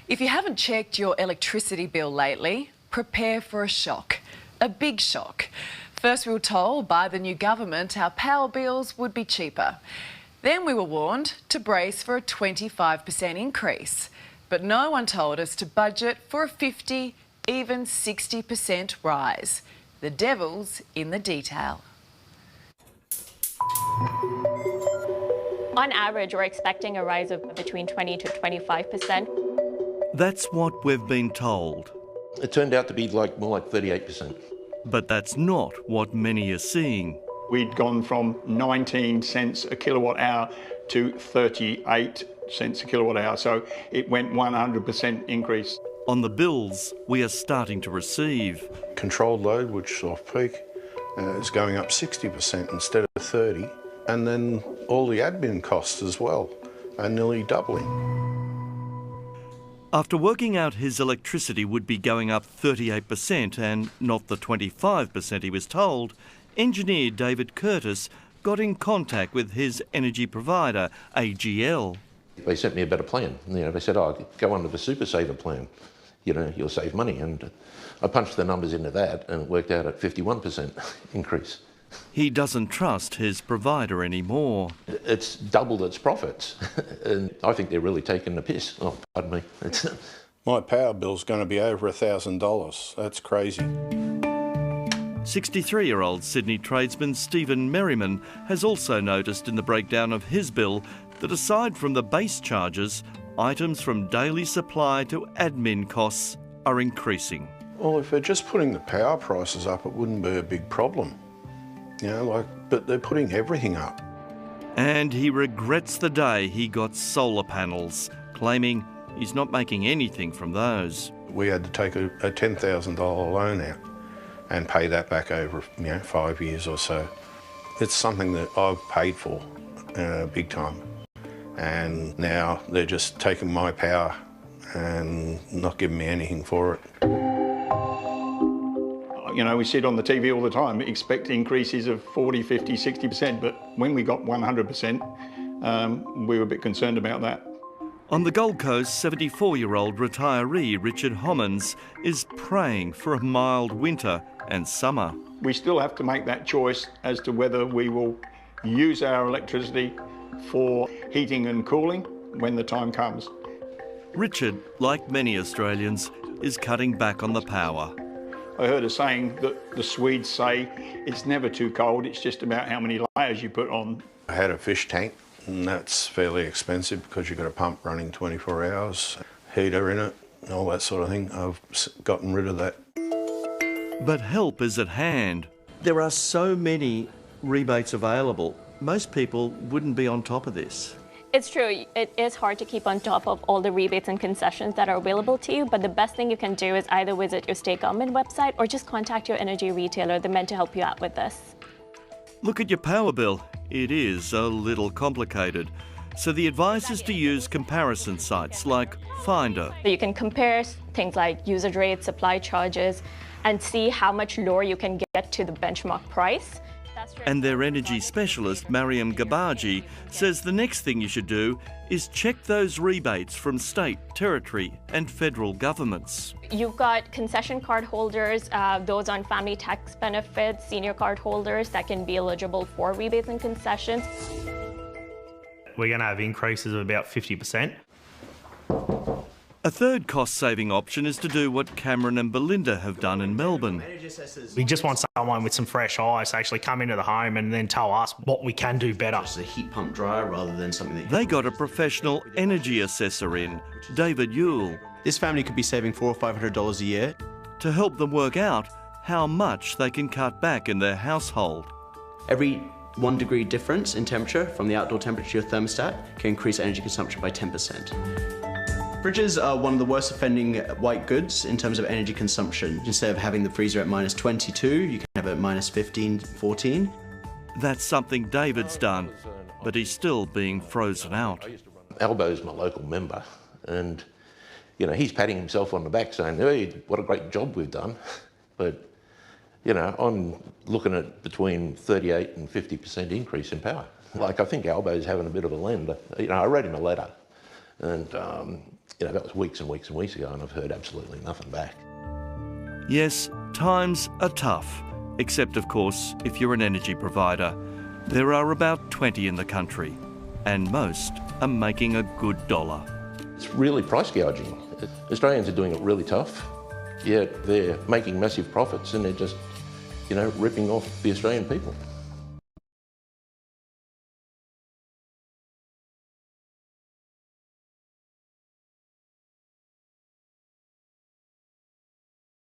If you haven't checked your electricity bill lately, prepare for a shock, a big shock. First we were told by the new government our power bills would be cheaper. Then we were warned to brace for a 25% increase. But no one told us to budget for a 50, even 60% rise. The devil's in the detail. On average, we're expecting a rise of between 20 to 25%. That's what we've been told. It turned out to be more like 38%. But that's not what many are seeing. We'd gone from 19 cents a kilowatt hour to 38 cents a kilowatt hour, so it went 100% increase. On the bills we are starting to receive. Controlled load, which is off-peak, is going up 60% instead of 30%. And then all the admin costs as well are nearly doubling. After working out his electricity would be going up 38% and not the 25% he was told, engineer David Curtis got in contact with his energy provider, AGL. They sent me a better plan. They said, oh, go under the Super Saver plan. You'll save money. And I punched the numbers into that and it worked out at 51% increase. He doesn't trust his provider anymore. It's doubled its profits. And I think they're really taking the piss. Oh, pardon me. My power bill's going to be over $1,000. That's crazy. 63-year-old Sydney tradesman Stephen Merriman has also noticed in the breakdown of his bill that aside from the base charges, items from daily supply to admin costs are increasing. Well, if they're just putting the power prices up, it wouldn't be a big problem. But they're putting everything up. And he regrets the day he got solar panels, claiming he's not making anything from those. We had to take a $10,000 loan out and pay that back over 5 years or so. It's something that I've paid for big time. And now they're just taking my power and not giving me anything for it. We sit on the TV all the time, expect increases of 40, 50, 60%, but when we got 100%, we were a bit concerned about that. On the Gold Coast, 74-year-old retiree Richard Hommins is praying for a mild winter and summer. We still have to make that choice as to whether we will use our electricity for heating and cooling when the time comes. Richard, like many Australians, is cutting back on the power. I heard a saying that the Swedes say it's never too cold, it's just about how many layers you put on. I had a fish tank, and that's fairly expensive because you've got a pump running 24 hours, heater in it, and all that sort of thing. I've gotten rid of that. But help is at hand. There are so many rebates available. Most people wouldn't be on top of this. It's true, it is hard to keep on top of all the rebates and concessions that are available to you, but the best thing you can do is either visit your state government website or just contact your energy retailer. They're meant to help you out with this. Look at your power bill. It is a little complicated. So the advice is to use comparison sites like Finder. So you can compare things like usage rates, supply charges, and see how much lower you can get to the benchmark price. And their energy specialist, Mariam Gabaji, says the next thing you should do is check those rebates from state, territory and federal governments. You've got concession card holders, those on family tax benefits, senior card holders that can be eligible for rebates and concessions. We're going to have increases of about 50%. A third cost-saving option is to do what Cameron and Belinda have done in Melbourne. We just want someone with some fresh eyes to actually come into the home and then tell us what we can do better. It's a heat pump dryer rather than something that... They got a professional energy assessor in, David Yule. This family could be saving $400 or $500 a year. To help them work out how much they can cut back in their household. Every 1 degree difference in temperature from the outdoor temperature to your thermostat can increase energy consumption by 10%. Fridges are one of the worst offending white goods in terms of energy consumption. Instead of having the freezer at minus 22, you can have it at minus 15, 14. That's something David's done, but he's still being frozen out. Albo's my local member, and he's patting himself on the back saying, hey, what a great job we've done. But I'm looking at between 38 and 50% increase in power. I think Albo's having a bit of a lend. I wrote him a letter, and You know, that was weeks and weeks and weeks ago, and I've heard absolutely nothing back. Yes, times are tough, except of course if you're an energy provider. There are about 20 in the country, and most are making a good dollar. It's really price gouging. Australians are doing it really tough, yet they're making massive profits and they're just, you know, ripping off the Australian people.